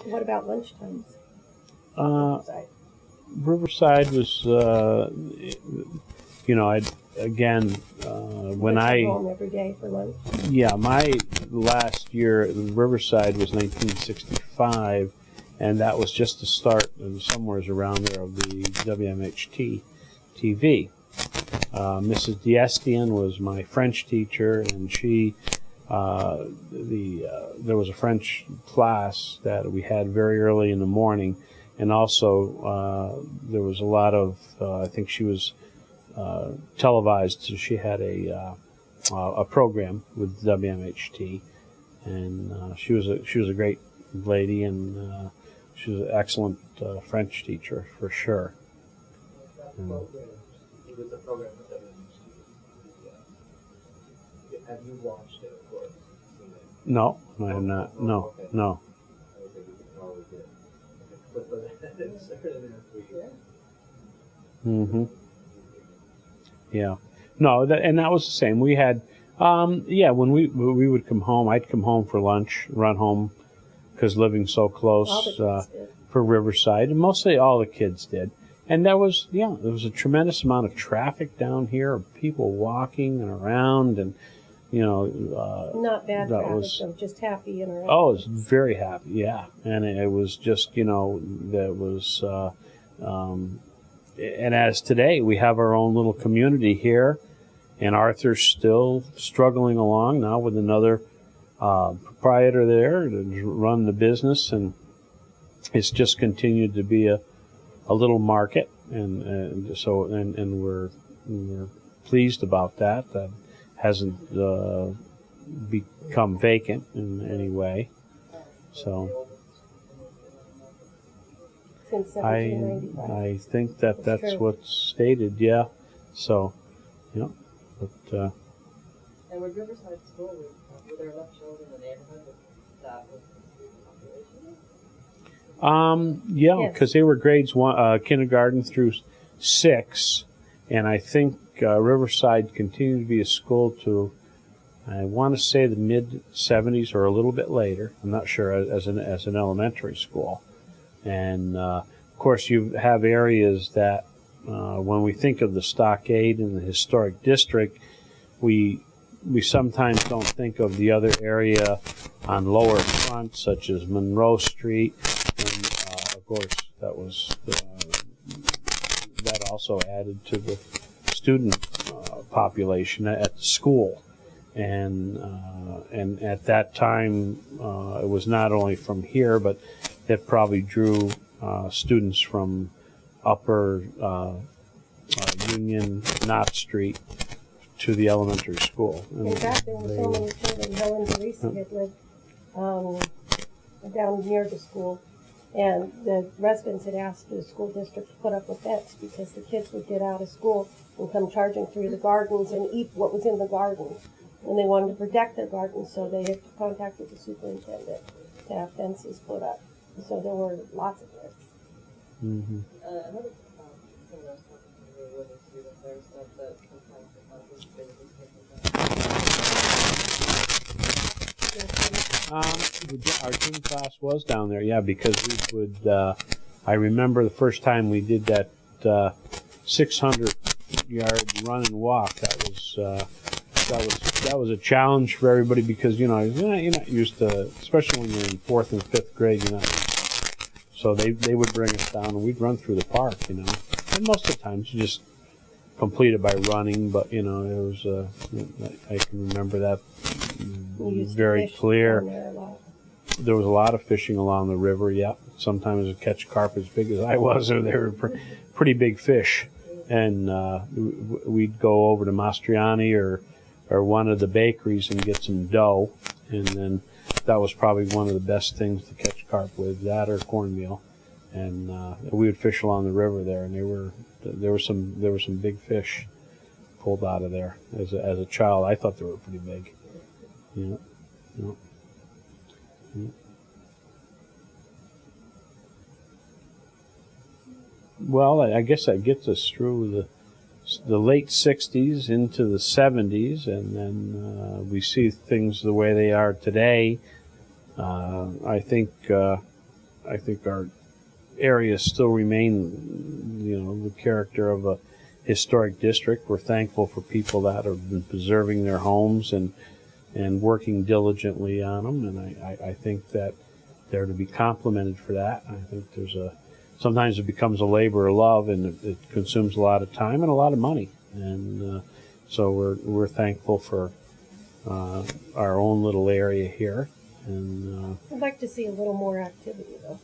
What about lunchtimes? Riverside was, when I home every day for lunch. Yeah, my last year at Riverside was 1965, and that was just the start, somewhere around there, of the WMHT TV. Mrs. Diestian was my French teacher, and she, there was a French class that we had very early in the morning, and also there was a lot of, I think she was televised, so she had a program with WMHT, and she was a great lady, and she was an excellent French teacher for sure. It was a program with WMHT. Have you watched it, of course? No, I have not. No, okay. No. I would say we could probably get a clip of that inserted in there for you. Mm-hmm. Yeah. No, and that was the same. We had, when we would come home, I'd come home for lunch, run home, because living so close for Riverside, and mostly all the kids did. And there was a tremendous amount of traffic down here, of people walking and around, and not bad that traffic, was, though, just happy and around. Oh, it was very happy, yeah. And it was just, that was, and as today, we have our own little community here, and Arthur's still struggling along now with another proprietor there to run the business, and it's just continued to be a little market, and we're pleased about that. That hasn't become vacant in any way. So Since 1795. I think that's what's stated. Yeah. So but. And with Riverside School, were there enough children in the neighborhood that was the population? Yeah, because they were grades kindergarten through 6, and I think Riverside continued to be a school to, I want to say, the mid-70s or a little bit later. I'm not sure, as an elementary school. And of course, you have areas that when we think of the Stockade and the historic district, we sometimes don't think of the other area on Lower Front, such as Monroe Street, and of course that also added to the student population at the school, and at that time it was not only from here, but it probably drew students from Upper Union, Knott Street, to the elementary school. In fact, there were so many children. Helen and Teresa had lived down near the school, and the residents had asked the school district to put up a fence because the kids would get out of school and come charging through the gardens and eat what was in the gardens. And they wanted to protect their gardens, so they had contacted the superintendent to have fences put up. So there were lots of kids. Mm-hmm. Another thing I was talking to you with a student there said that sometimes the classes they would just take Our gym class was down there, yeah, because we would. I remember the first time we did that 600-yard run and walk. That was a challenge for everybody because you're not used to, especially when you're in 4th and 5th grade. You're not. So they would bring us down and we'd run through the park, and most of the times you just complete it by running. But it was I can remember that very clear. There was a lot of fishing along the river. Yeah, sometimes you'd catch carp as big as I was, or they were pretty big fish, and we'd go over to Mastriani or one of the bakeries and get some dough, and then that was probably one of the best things to catch carp with, that or cornmeal. And we would fish along the river there, and there were some big fish pulled out of there. As a child, I thought they were pretty big. Yeah. Well, I guess that gets us through the late 60s into the 70s, and then we see things the way they are today. I think I think our areas still remain, the character of a historic district. We're thankful for people that have been preserving their homes and working diligently on them, and I think that they're to be complimented for that. I think sometimes it becomes a labor of love, and it consumes a lot of time and a lot of money, and so we're thankful for our own little area here. And I'd like to see a little more activity, though.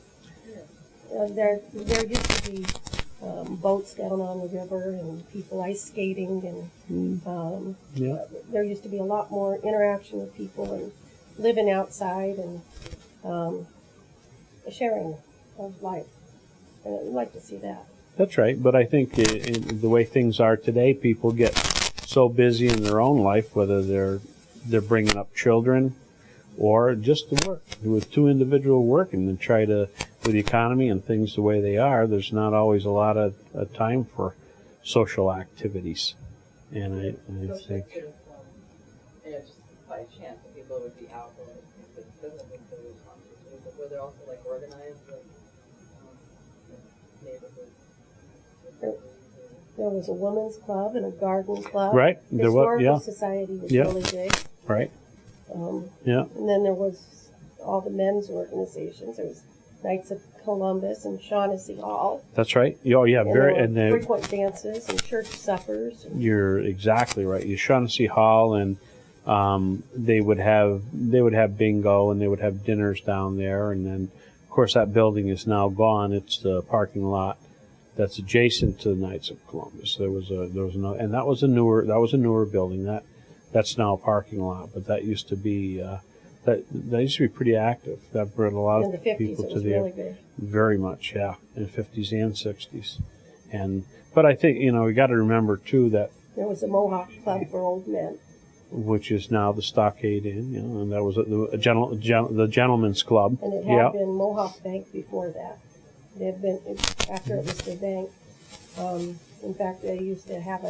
There used to be boats down on the river and people ice skating, and there used to be a lot more interaction with people and living outside and sharing of life. And I'd like to see that. That's right, but I think in the way things are today, people get so busy in their own life, whether they're bringing up children or just the work. With two individuals working and try to, with the economy and things the way they are, there's not always a lot of time for social activities. And I think... just by chance, that people would be out, but it doesn't mean they're responsible. But were there also like organized, neighborhoods? There was a women's club and a garden club. Right. There was, Historical Society was really big. Right. And then there was all the men's organizations. There was Knights of Columbus and Shaughnessy Hall. That's right. Oh, yeah. And frequent dances and church suppers. You're exactly right. You Shaughnessy Hall, and they would have bingo, and they would have dinners down there. And then, of course, that building is now gone. It's the parking lot that's adjacent to the Knights of Columbus. There was another, and that was a newer building. That's now a parking lot, but that used to be that used to be pretty active. That brought a lot of people to the really big. Very much, yeah, in the 50s and 60s. But I think we got to remember too that there was a Mohawk Club for old men, which is now the Stockade Inn, and that was the Gentleman's Club. And it had been Mohawk Bank before that. It had been after it was the bank. In fact, they used to have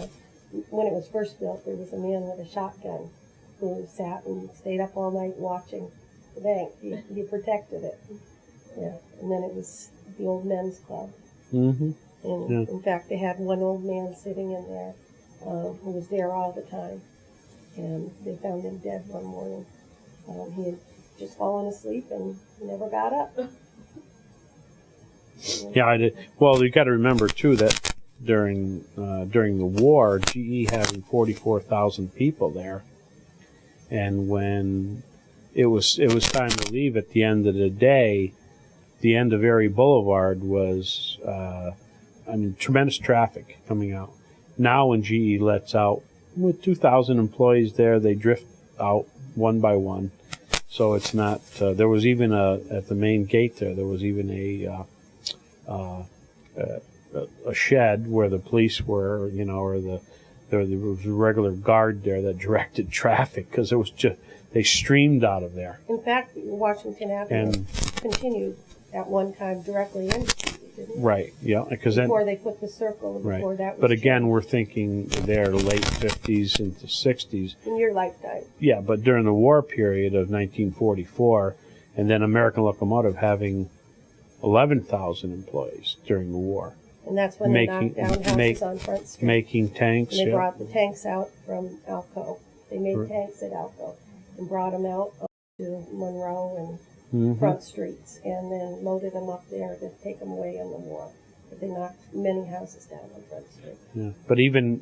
when it was first built, there was a man with a shotgun who sat and stayed up all night watching the bank. He protected it. Yeah, and then it was the Old Men's Club. Mm-hmm. And in fact, they had one old man sitting in there who was there all the time. And they found him dead one morning. He had just fallen asleep and never got up. Yeah, I did. Well, you got to remember too that during the war, GE having 44,000 people there, and when it was time to leave at the end of the day, the end of Erie Boulevard was tremendous traffic coming out. Now when GE lets out with 2,000 employees there, they drift out one by one. So it's not. There was even at the main gate there. There was even a shed where the police were, or there was a regular guard there that directed traffic because it was just they streamed out of there. In fact, Washington Avenue continued at one time directly into GE, didn't it? Right. Yeah. Because before they put the circle, before that was But again, we're thinking there late 50s into 60s. In your lifetime. Yeah, but during the war period of 1944, and then American Locomotive having 11,000 employees during the war. And that's when they knocked down houses on Front Street. Making tanks. And they brought the tanks out from Alco. They made tanks at Alco and brought them out to Monroe and Front Streets, and then loaded them up there to take them away in the war. But they knocked many houses down on Front Street. Yeah. But even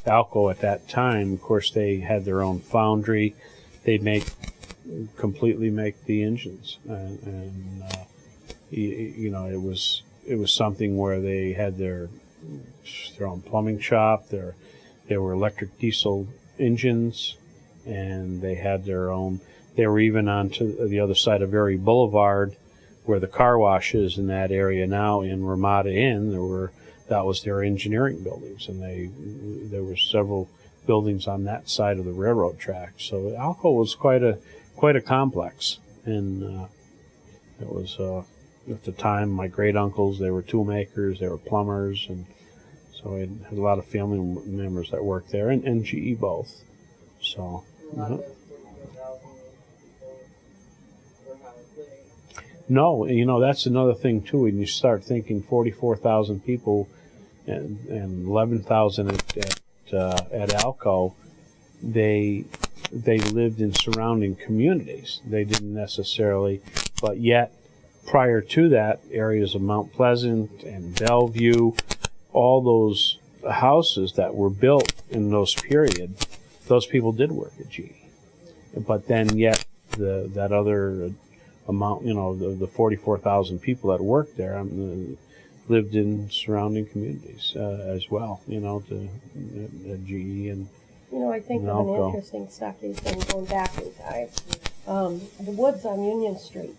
Alco at that time, of course, they had their own foundry. They completely make the engines, and it was something where they had their own plumbing shop. There were electric diesel engines, and they had their own. They were even on to the other side of Erie Boulevard, where the car wash is in that area now in Ramada Inn. That was their engineering buildings, and there were several buildings on that side of the railroad track. So Alco was quite a complex, and it was at the time my great uncles. They were tool makers, they were plumbers, and so I had a lot of family members that worked there, and GE both. So. No, you know, that's another thing too. When you start thinking 44,000 people and 11,000 at Alco, they lived in surrounding communities. They didn't necessarily, but yet prior to that, areas of Mount Pleasant and Bellevue, all those houses that were built in those period, those people did work at GE. But then yet that other amount, you know, the 44,000 people that worked there lived in surrounding communities as well, you know, at GE and You know, I think of an Alco. interesting Stockade thing going back in time. The woods on Union Street,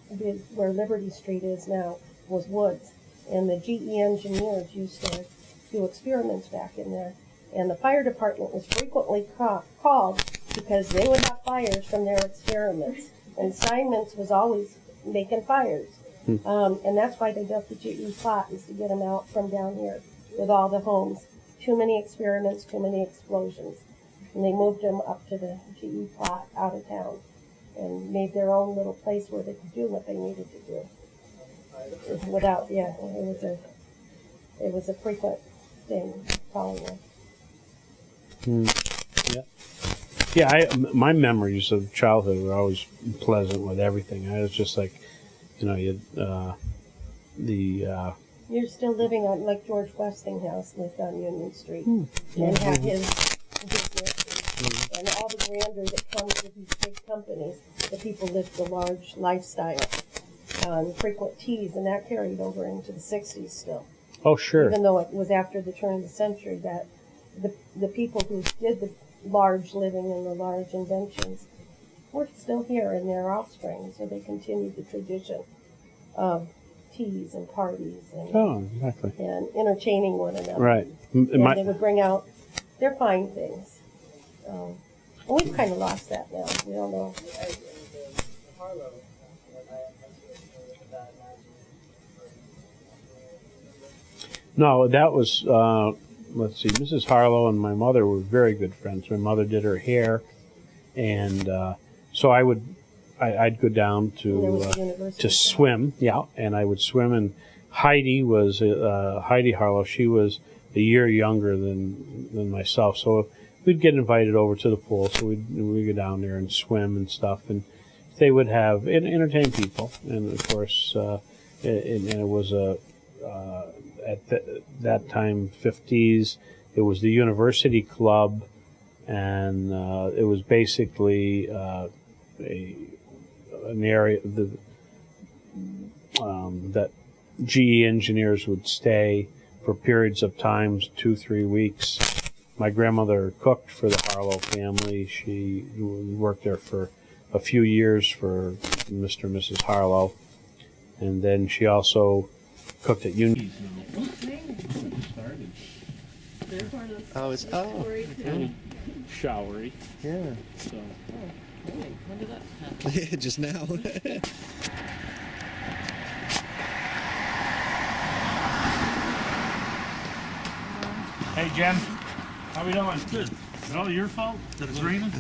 where Liberty Street is now, was woods. And the GE engineers used to do experiments back in there. And the fire department was frequently called because they would have fires from their experiments. And Simons was always making fires. And that's why they built the GE plot, is to get them out from down here with all the homes. Too many experiments, too many explosions. And they moved them up to the GE plot out of town and made their own little place where they could do what they needed to do. Without, it was a frequent thing calling them. Yeah, my memories of childhood were always pleasant with everything. I was just like, you know, You're still living on, like George Westinghouse lived on Union Street and had his business and all the grandeur that comes with these big companies. The people lived a large lifestyle on frequent teas, and that carried over into the 60s still. oh sure, Even though it was after the turn of the century, that the people who did the large living and the large inventions were still here in their offspring, so they continued the tradition of teas and parties exactly, and entertaining one another. right. And they would bring out their fine things. And we've kind of lost that now. We don't know. Harlow, No, that was, let's see, Mrs. Harlow and my mother were very good friends. My mother did her hair, and so I'd go down And there was the to university. swim, and I would swim. And Heidi was Heidi Harlow. She was a year younger than myself, so we'd get invited over to the pool. So we'd go down there and swim and stuff, and they would have entertain people, and of course, and it was at that time, 50s, it was the University Club, and it was basically an area that GE engineers would stay for periods of times, 2-3 weeks. My grandmother cooked for the Harlow family. She worked there for a few years for Mr. and Mrs. Harlow, and then she also cooked at Union. Oh, it's Showery. yeah. So when did that happen? Just now. Hey, Jen. How we doing? Good. Is it all your fault that it's raining?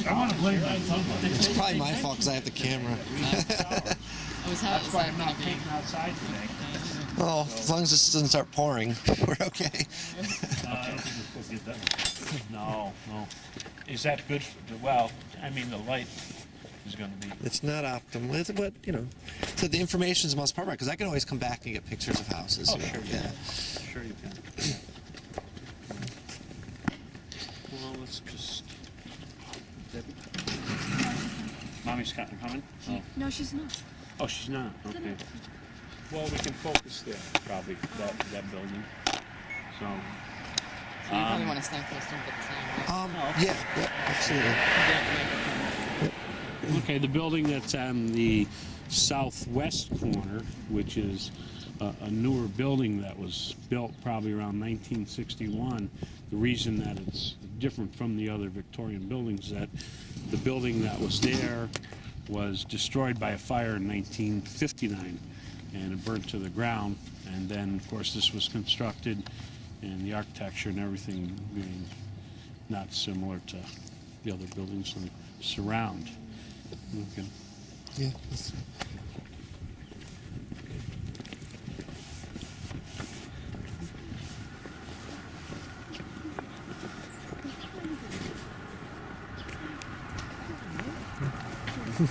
I want to blame myself. It's probably my fault because I have the camera. I was That's why I'm not taking outside today. Oh, as long as this doesn't start pouring, we're okay. I don't think we're supposed to get that. no. Is that good? Well, I mean, the light is going to be. It's not optimal, but you know. So the information is the most part, because I can always come back and get pictures of houses. Oh, you know, sure, yeah. Sure you can. Well, let's just. Mommy's coming? Oh. No, she's not. Oh, she's not. Okay. Well, we can focus there, probably, that building. So. So you probably want to stand close to him at the time, right? Yeah, absolutely. Yeah, Okay, the building that's on the southwest corner, which is a newer building that was built probably around 1961. The reason that it's different from the other Victorian buildings is that the building that was there was destroyed by a fire in 1959, and it burnt to the ground. And then, of course, this was constructed, and the architecture and everything being not similar to the other buildings that surround. Okay. Yeah. The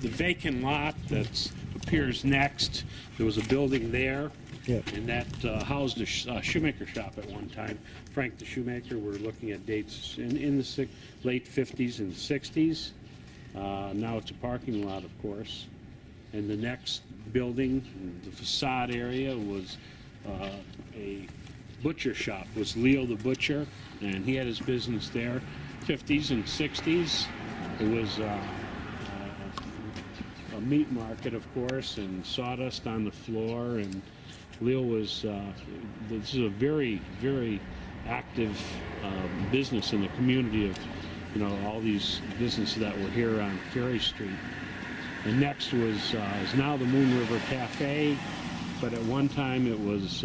vacant lot that appears next, there was a building there. Yep. And that housed a shoemaker shop at one time. Frank the shoemaker, we're looking at dates in the late 50s and 60s. Now it's a parking lot, of course. And the next building, the facade area, was a butcher shop. It was Leo the Butcher, and he had his business there. 50s and 60s, it was a meat market, of course, and sawdust on the floor, and Leo was, this is a very, very active business in the community of, you know, all these businesses that were here on Ferry Street. And next was, is now the Moon River Cafe, but at one time it was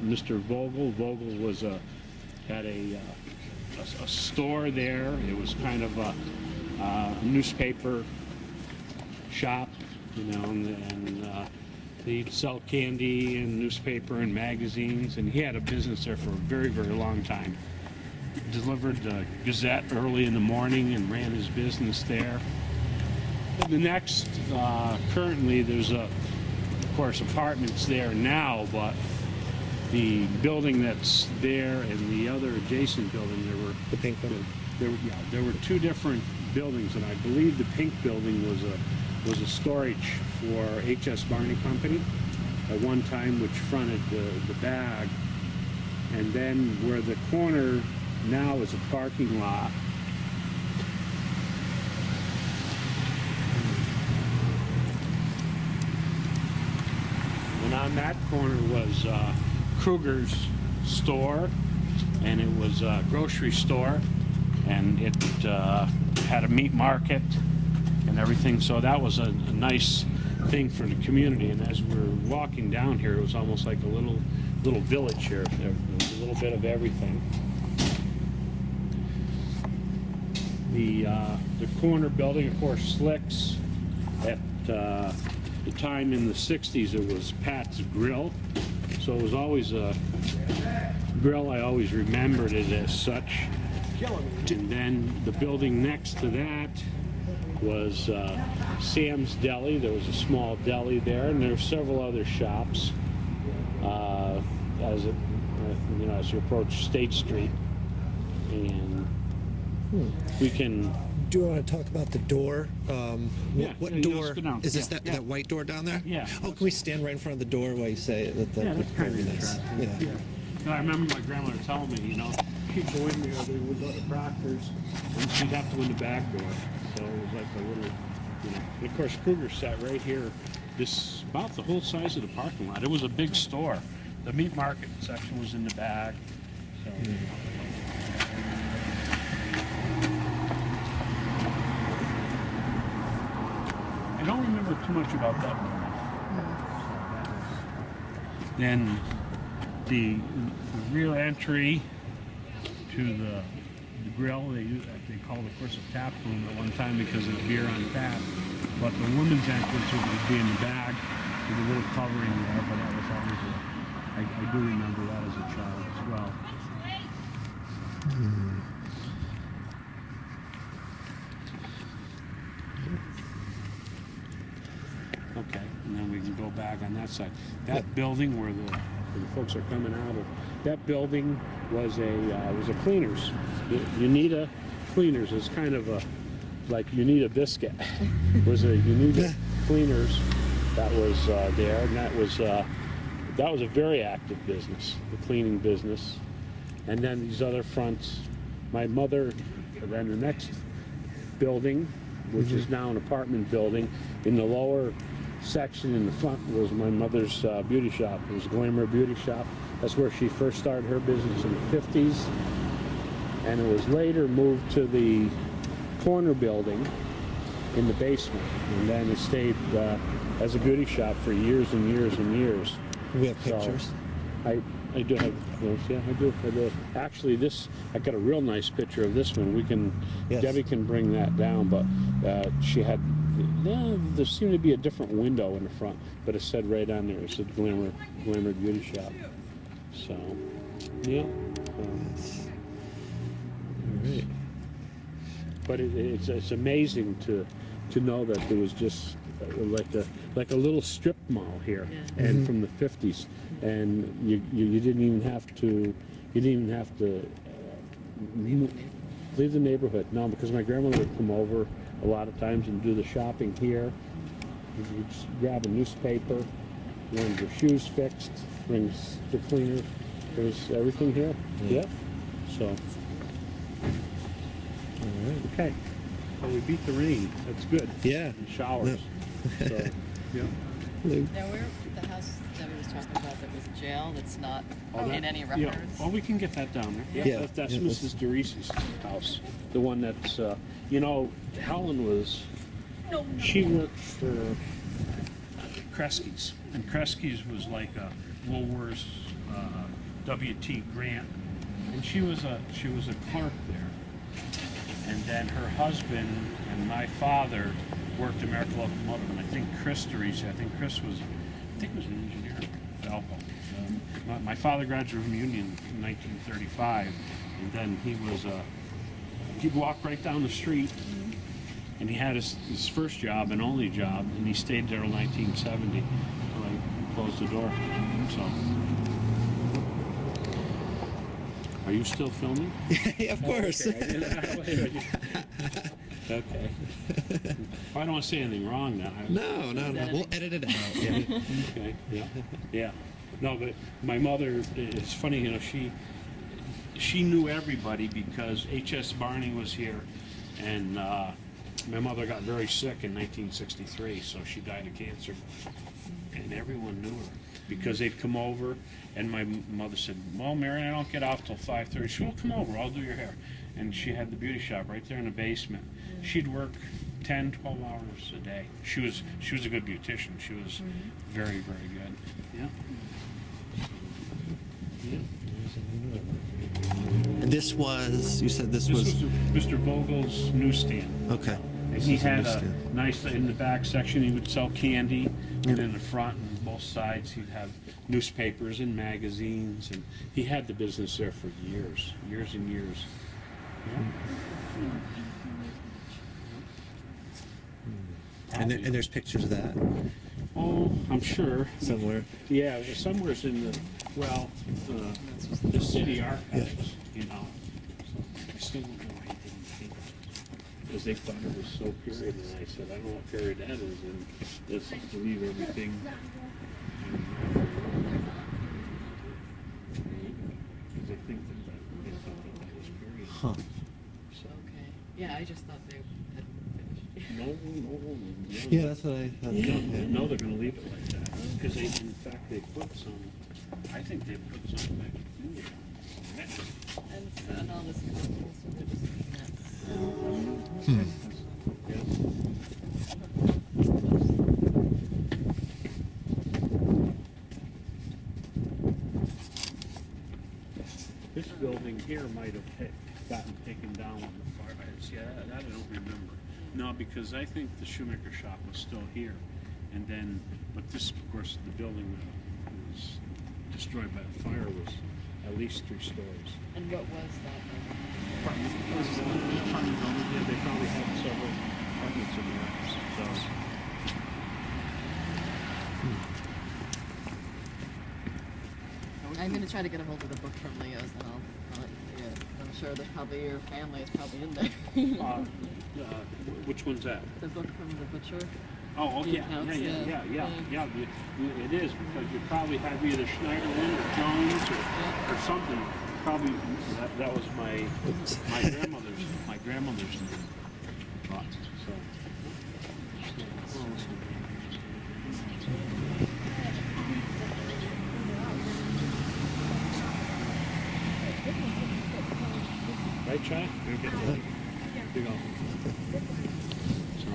Mr. Vogel. Vogel was had a store there. It was kind of a newspaper shop, you know, and they'd sell candy and newspaper and magazines, and he had a business there for a very, very long time. Delivered the Gazette early in the morning and ran his business there. And the next, currently there's of course apartments there now, but the building that's there and the other adjacent building, The pink one. there were two different buildings, and I believe the pink building was a storage for H.S. Barney Company at one time, which fronted the bag. And then where the corner now is a parking lot. And on that corner was Kruger's store, and it was a grocery store, and it had a meat market and everything. So that was a nice thing for the community. And as we're walking down here, it was almost like a little village here. There was a little bit of everything. The corner building, of course, Slicks. At the time in the 60s, it was Pat's Grill. So it was always a grill. I always remembered it as such. And then the building next to that was Sam's Deli. There was a small deli there, and there were several other shops as you approach State Street. And we can. Do you want to talk about the door? What yeah, door? let's go down. Is this Yeah, that white door down there? Yeah. Oh, can we stand right in front of the door while you say it? That's kind of nice. interesting. Yeah. No, I remember my grandmother telling me, she'd go in there, we would go to Proctor's, and she'd have to go in the back door. So it was like a little, And of course, Kruger sat right here, this about the whole size of the parking lot. It was a big store. The meat market section was in the back. So. I don't remember too much about that one. Then the rear entry to the grill, they called, of course, a tap room at one time because of the beer on tap. But the women's entrance would be in the back with a little covering there, but that was always I do remember that as a child as well. Okay, and then we can go back on that side. That building where the folks are coming out of, that building was a cleaners. Unita Cleaners is kind of like Unita Biscuit. Was a Unita Cleaners that was there, and that was a very active business, the cleaning business. And then these other fronts, my mother, then the next building, which is now an apartment building, in the lower section in the front was my mother's beauty shop. It was Glamour Beauty Shop. That's where she first started her business in the 50s. And it was later moved to the corner building in the basement. And then it stayed as a beauty shop for years and years and years. We have pictures. So I do have those. Yeah, I do. Actually, I got a real nice picture of this one. We can, Yes. Debbie can bring that down, but she had, there seemed to be a different window in the front, but it said right on there, it said Glamour Beauty Shop. So, yeah. All right. But it's amazing to know that there was just like a little strip mall here, and from the 50s, and you didn't even have to leave the neighborhood. No, because my grandmother would come over a lot of times and do the shopping here. You'd just grab a newspaper, wanted your shoes fixed, bring the cleaner. There's everything here. Yeah. So. All right. Okay. Well, we beat the rain. That's good. Yeah. And showers. So, yeah. Now, where the house that we was talking about that was jail, that's not in any records? Yeah. Well, we can get that down there. Yeah. That's Yeah, Mrs. DeReese's house. The one that's, Helen was, she worked for Kresge's. And Kresge's was like a Woolworths W.T. Grant. And she was a clerk there. And then her husband and my father worked American Locomotive, and I think Chris DeReese, was an engineer at Alpo. My father graduated from Union in 1935, and then he'd walk right down the street, and he had his first job and only job, and he stayed there till 1970 until I closed the door. So. Are you still filming? Yeah, of course. Okay. Okay. I don't want to say anything wrong now. No. We'll edit it out. Yeah. Okay. Yeah. No, but my mother, it's funny, she knew everybody because H.S. Barney was here, and my mother got very sick in 1963, so she died of cancer, and everyone knew her because they'd come over, and my mother said, "Well, Mary, I don't get off till 5:30." She said, "Well, come over, I'll do your hair." And she had the beauty shop right there in the basement. She'd work 10, 12 hours a day. She was a good beautician. She was very, very good. Yeah. And this was, you said this This was, was Mr. Vogel's newsstand. okay. And he had a nice, in the back section, he would sell candy, and in the front and both sides, he'd have newspapers and magazines, and he had the business there for years and years. Yeah. And there's pictures of that Oh, I'm sure. somewhere. Yeah, somewhere's in the city archives, I still don't know why they didn't paint it. Because they thought it was so period, and I said, I don't know what period that is, and just leave everything. Because I think they thought that was period. Huh. So, Okay. Yeah, I just thought they hadn't finished. no. Yeah, that's what I thought. No, they're going to leave it like that. Because they, in fact, they put some, I think they put some back in there. And all this kind of stuff, so we're just looking at. This building here might have gotten taken down on the far. Yeah, that I don't remember. No, because I think the shoemaker shop was still here, and then, but this, of course, the building that was destroyed by the fire was at least 3 stories. And what was that? Apartment building. Yeah, they probably had several apartments in there. So. I'm going to try to get a hold of the book from Leo's, and I'll let you see it. I'm sure there's probably your family is probably in there. Which one's that? The book from the butcher. Oh, The yeah, accounts, yeah. It is, because you probably have either Schneiderwind or Jones or something. Probably that was my grandmother's name. So. Right, Chai? You're getting it. Here you go. So.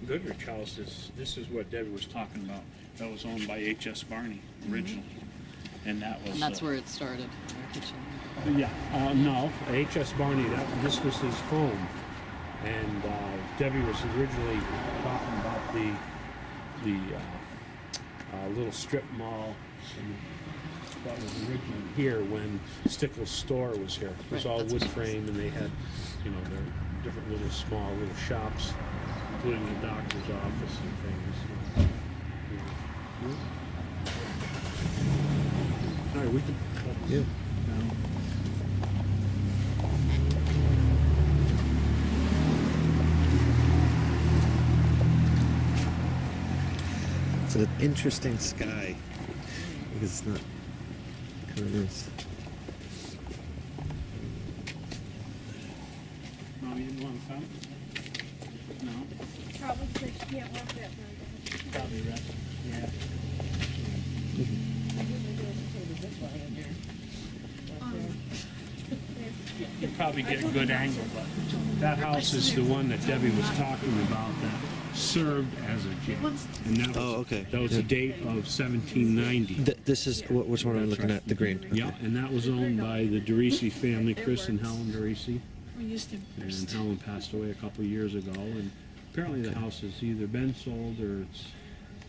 Goodrich House this is what Debbie was talking about. That was owned by H.S. Barney originally. and that was. And that's where it started, our kitchen. Yeah, no, H.S. Barney, this was his home. And Debbie was originally talking about the little strip mall that was originally here when Stickles' store was here. It was Right, all that's wood what it was. frame, and they had, their different little small little shops, including the doctor's office and things. All right, we can. Yeah. It's an interesting sky because it's not kind of nice. No, you didn't want to come? No? Probably because she can't walk that far. Probably right. Yeah. You probably get a good angle, but that house is the one that Debbie was talking about that served as a jail. And that was, Oh, okay. That was the date of 1790. This is which one I'm looking at? The green. Okay. Yeah, and that was owned by the DeRisi family, Chris and Helen DeRisi. We used to And Helen passed away a couple of years ago, and apparently the house has either been sold or it's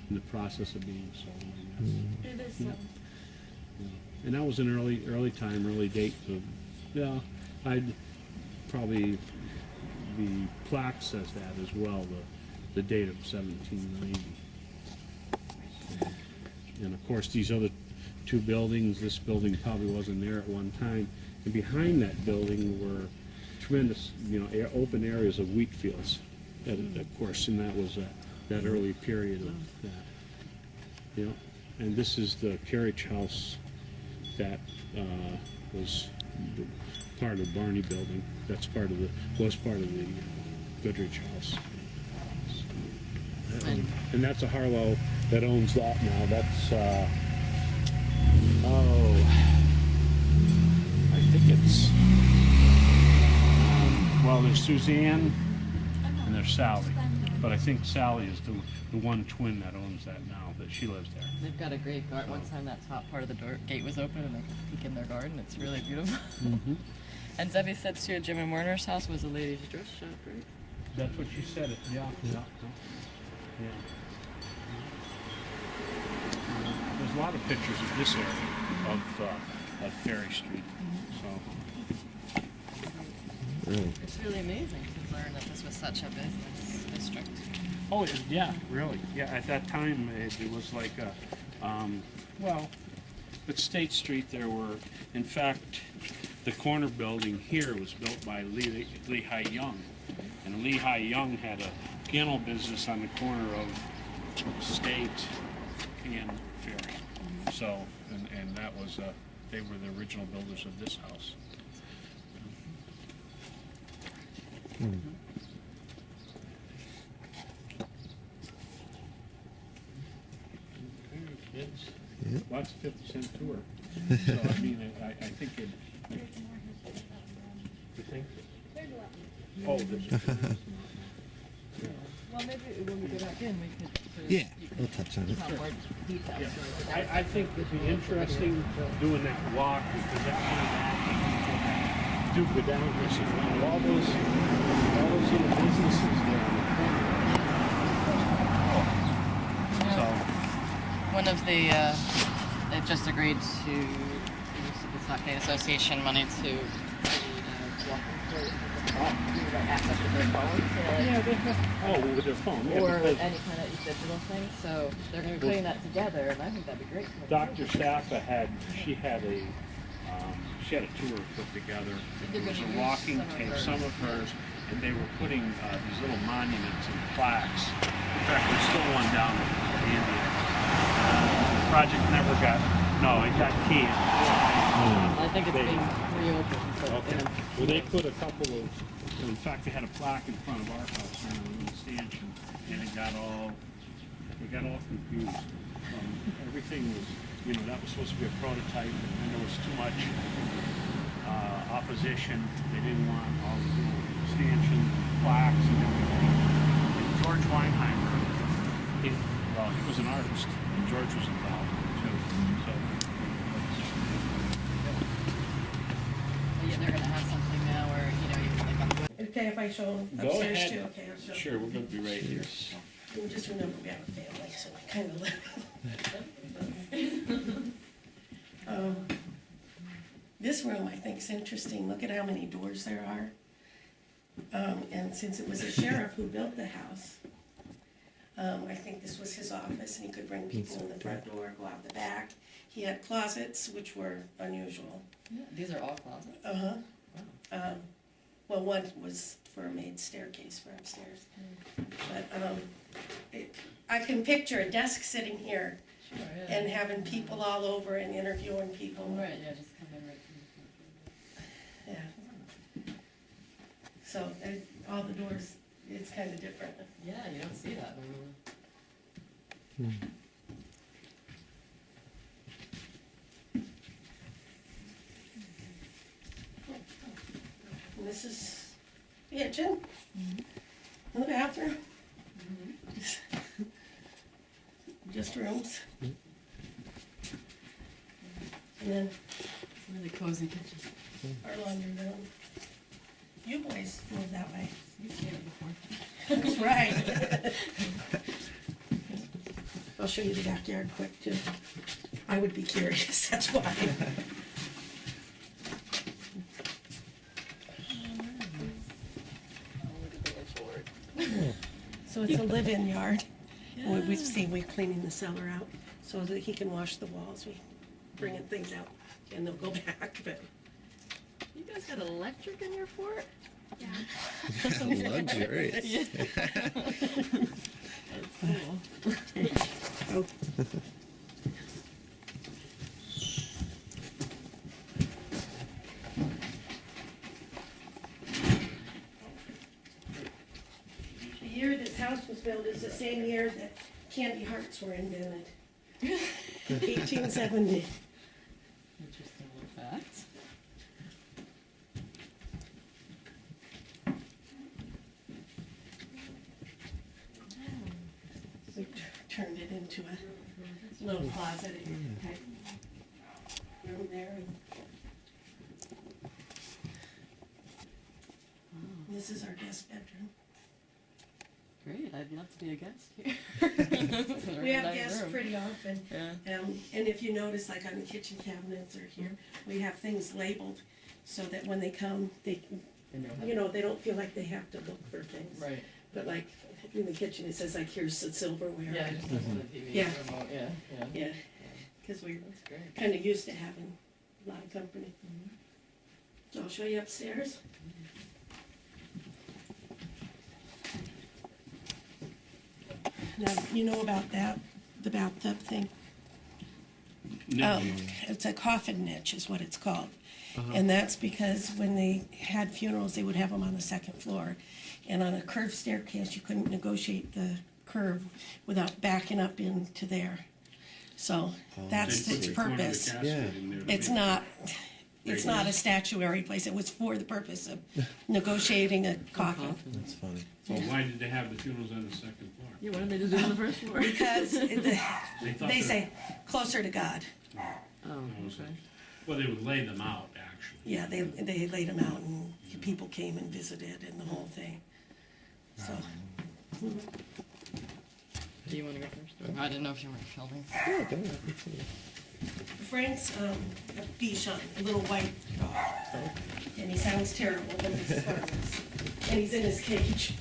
in the process of being sold, I guess. It is. Yeah. And that was an early time, early date of, yeah, I'd probably, the plaque says that as well, the date of 1790. And of course, these other two buildings, this building probably wasn't there at one time, and behind that building were tremendous, open areas of wheat fields, of course, and that was that early period of that. And this is the carriage house that was part of Barney building. That's was part of the Goodrich house. And that's a Harlow that owns that now. That's I think it's well, there's Suzanne and there's Sally, but I think Sally is the one twin that owns that now. That she lives there. They've got a great garden. One time that top part of the gate was open and they could peek in their garden. It's really beautiful. Mm-hmm. And Debbie said too, Jim and Werner's house was a ladies' dress shop, right? That's what she said. Yeah. There's a lot of pictures of this area of Ferry Street. So It's really amazing to learn that this was such a business district. oh yeah, really, yeah. At that time, it was like at State Street there were, in fact, the corner building here was built by Lehigh Young, and Lehigh Young had a piano business on the corner of State and Ferry. So, and that was they were the original builders of this house. Kids, lots of 50-cent tour. So I mean, I think it. You think? Oh, this. Well, maybe when we go back in, we could. Yeah, we'll touch on it. Have more details. I think it'd be interesting doing that walk because that one do go down here. So all those little businesses there on the corner. So One of the, they've just agreed to use the Stockade Association money to access to their phone with their phone. Yeah, or because any kind of digital thing. So they're going to be putting that together, and I think that'd be great. Dr. Staffa had a tour put together. It was a walking tape, some of hers, and they were putting these little monuments and plaques. In fact, there's still one down at the Indian. The project never got canned. I think it's being reopened. But, Okay. Well, they put a couple of. In fact, they had a plaque in front of our house in a little stanchion, and it got all confused. Everything was, that was supposed to be a prototype, and there was too much opposition. They didn't want all the little stanchions, plaques, and everything. And George Weinheimer, he was an artist, and George was involved too. So okay if I show them Go upstairs ahead. too? Okay, I'll show Sure, we're gonna be right here. them. Just remember we have a family, so we kind of live. This room I think is interesting. Look at how many doors there are. And since it was a sheriff who built the house, I think this was his office, and he could bring people in the front door, go out the back. He had closets, which were unusual. Yeah, these are all closets. Uh-huh. Well, one was for a maid's staircase for upstairs. But I can picture a desk sitting here Sure, yeah. and having people all over and interviewing people. Right, yeah, just come in right from the front. Yeah. So, all the doors, it's kind of different. Yeah, you don't see that normally. And this is the kitchen. And the bathroom. Just rooms. And then It's a really cozy kitchen. our laundry room. You boys move that way. You've seen it before. That's right. I'll show you the backyard quick too. I would be curious, that's why. So it's a live-in yard. And we see we're cleaning the cellar out so that he can wash the walls. We bringing things out and they'll go back, but You guys got electric in your fort? Luxurious. That's cool. oh. The year this house was built is the same year that candy hearts were invented. 1870. Interesting little fact. We turned it into a little closet type room there. And this is our guest bedroom. Great, I'd love to be a guest here. We have guests pretty often. Yeah. And if you notice, like on the kitchen cabinets or here, we have things labeled so that when they come, they, you know, they don't feel like they have to look for things. Right. But like in the kitchen, it says like, here's the silverware. Yeah, just like the TV Yeah. remote. Yeah, yeah. Yeah, because we're That's great. kind of used to having a lot of company. So I'll show you upstairs. Now, you know about that, the bathtub thing? No. It's a coffin niche is what it's called. And that's because when they had funerals, they would have them on the second floor. And on a curved staircase, you couldn't negotiate the curve without backing up into there. So that's They put its the corner of the purpose. casket Yeah. in there to It's make not, it's not a statuary place. It was for the purpose of negotiating a coffin. That's funny. Well, why did they have the funerals on the second floor? Yeah, why didn't they just do it on the first floor? Because They thought they say closer to God. Oh, was okay. Well, they would lay them out, actually. Yeah, they laid them out and people came and visited and the whole thing. So, Do you want to go first? I didn't know if you were filming. Yeah, go ahead. Frank's a Bichon, a little white dog. And he sounds terrible when he's harmless. And he's in his cage.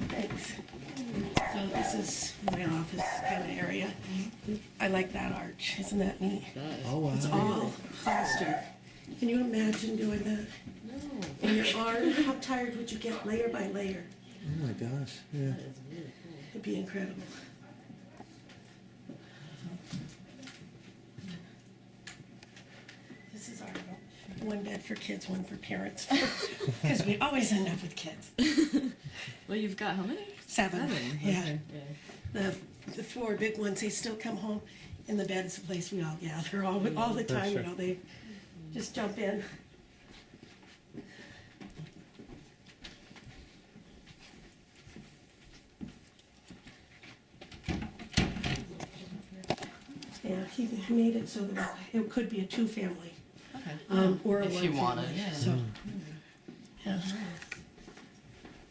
Thanks. So this is my office kind of area. I like that arch. Isn't that neat? Oh, wow. It's all plaster. Can you imagine doing that? No. And your arm, how tired would you get layer by layer? Oh my gosh. Yeah. That is really cool. It'd be incredible. This is our one bed for kids, one for parents. Because we always end up with kids. Well, you've got how many? Seven. Yeah. Okay. Yeah. The four big ones, they still come home, and the bed is the place we all gather all the time. You know, they just jump in. Yeah, he made it so that it could be a two-family, Okay. or a If you one-family. wanted, yeah. So, yeah.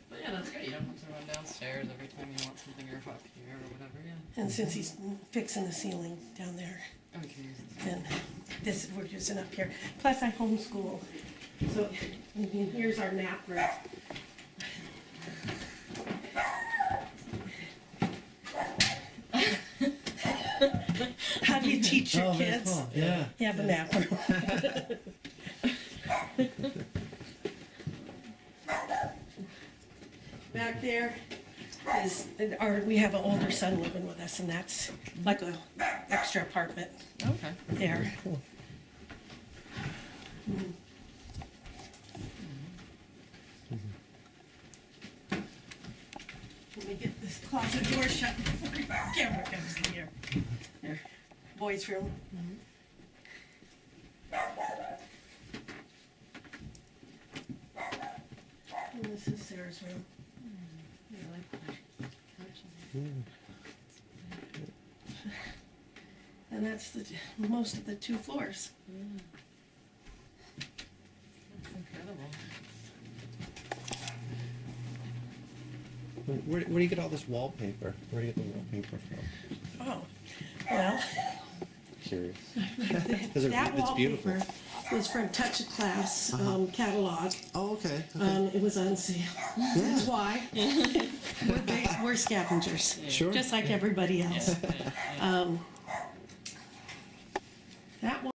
But yeah, that's great. You don't have to run downstairs every time you want something or up here or whatever, yeah. And since he's fixing the ceiling down there, Oh, we can use this. and this we're using up here. Plus, I homeschool, so here's our nap room. How do you teach your kids? Cool. Yeah. You have a nap room. Back there is we have an older son living with us, and that's like a extra apartment Okay. there. Let me get this closet door shut before the camera comes in here. There, boys' room. And this is Sarah's room. And that's most of the 2 floors. That's incredible. Where do you get all this wallpaper? Where do you get the wallpaper from? Oh, well, Curious. that It's beautiful. wallpaper was from Touch of Class catalog. Oh, okay. Okay. It was on sale. That's why. We're scavengers, Sure. just like everybody else. Yeah. That one.